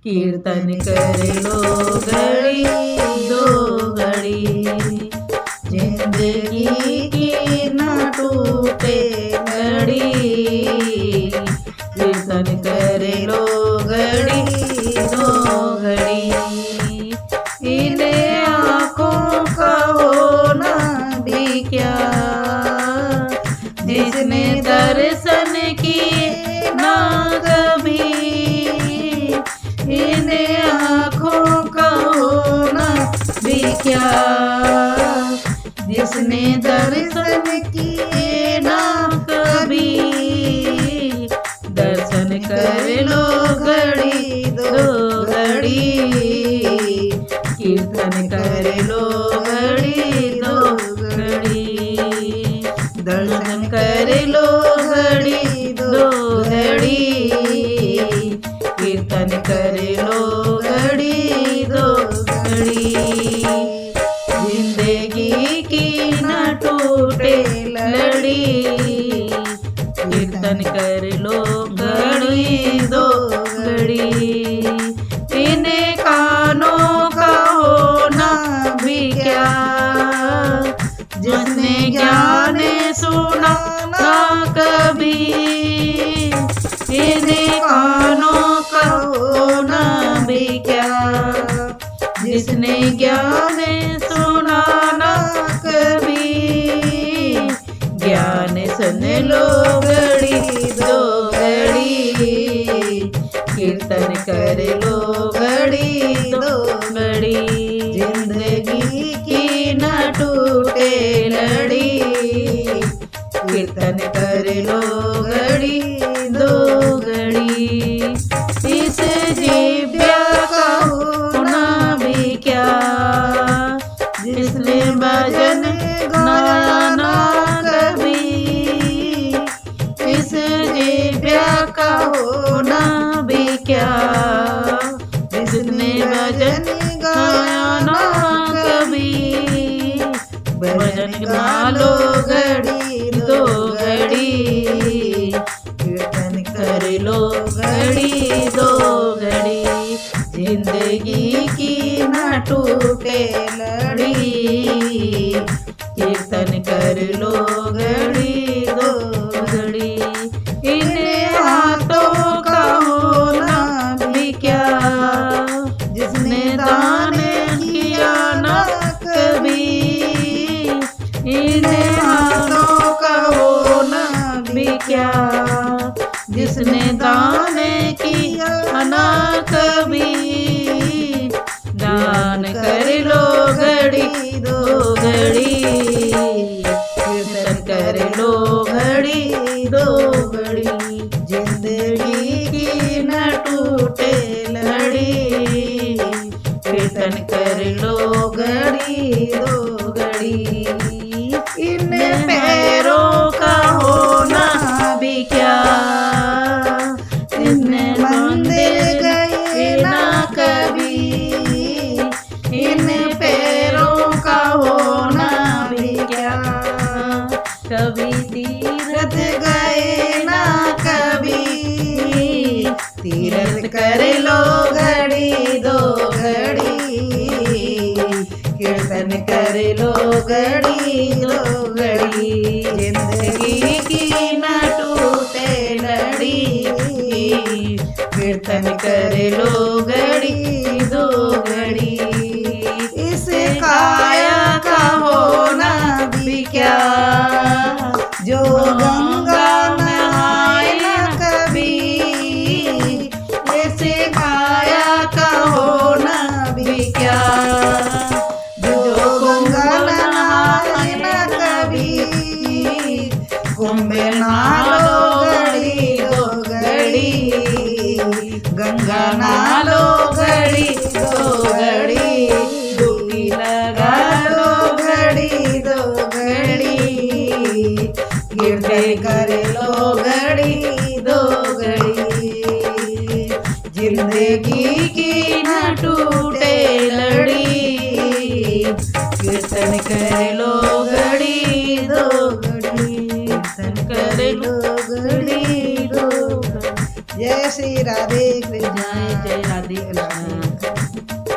कीर्तन कर लो घड़ी दो घड़ी, जिंदगी की न टूटे घड़ी। कीर्तन कर लो घड़ी दो घड़ी, इन्हें आँखों का होना भी क्या, जिसने दर्शन किए ना कभी। इन्हें आँखों का होना भी क्या, जिसने दर्शन किए ना कभी। दर्शन कर लो घड़ी दो घड़ी, कीर्तन कर लो घड़ी दो घड़ी। दर्शन कर लो घड़ी दो घड़ी, कीर्तन कर लो घड़ी दो घड़ी। जिंदगी की न टूटे लड़ी, कीर्तन कर लो घड़ी दो घड़ी। इन्हें कानों का होना भी क्या, जिसने ज्ञान सुना ना कभी। इन्हें कानों का होना भी क्या, जिसने ज्ञान सुना ना कभी। ज्ञान सुन लो घड़ी दो घड़ी, कीर्तन कर लो घड़ी दो घड़ी। जिंदगी की न टूटे लड़ी, कीर्तन कर लो घड़ी दो घड़ी। इस जीव्या का होना भी क्या, जिसने भजन गाया ना कभी। इस जीव्या का होना भी क्या, जिसने भजन गाया ना कभी। भजन गा लो घड़ी दो घड़ी, कीर्तन कर लो घड़ी दो घड़ी। जिंदगी की न टूटे लड़ी, कीर्तन कर लो घड़ी दो घड़ी। इन्हें हाथों का होना भी क्या, जिसने दान किया ना कभी। इन्हें हाथों का होना भी क्या, जिसने दान किया ना कभी। दान कर लो घड़ी दो घड़ी, कीर्तन कर लो घड़ी दो घड़ी। जिंदगी की न टूटे लड़ी, कीर्तन कर लो घड़ी दो घड़ी। इन पैरों का होना भी क्या, इन मंदिर गए ना कभी। इन पैरों का होना भी क्या, कभी तीरथ गए ना कभी। तीरथ कर लो घड़ी दो घड़ी, कीर्तन कर लो घड़ी दो घड़ी। जिंदगी की न टूटे लड़ी, कीर्तन कर लो घड़ी दो घड़ी। इस काया का होना भी क्या, जो गंगा नहाए ना कभी। इस काया का होना भी क्या, जो गंगा नहाए ना कभी। कुंभ नालो घड़ी दो घड़ी, गंगा नालो घड़ी दो घड़ी। डुबकी लगा लो घड़ी दो घड़ी, कीर्तन कर लो घड़ी दो घड़ी। जिंदगी की न टूटे लड़ी, कीर्तन कर लो घड़ी दो घड़ी। कीर्तन कर लो घड़ी दो घड़ी। जय श्री राधे कृष्ण जय जय राधे कृष्ण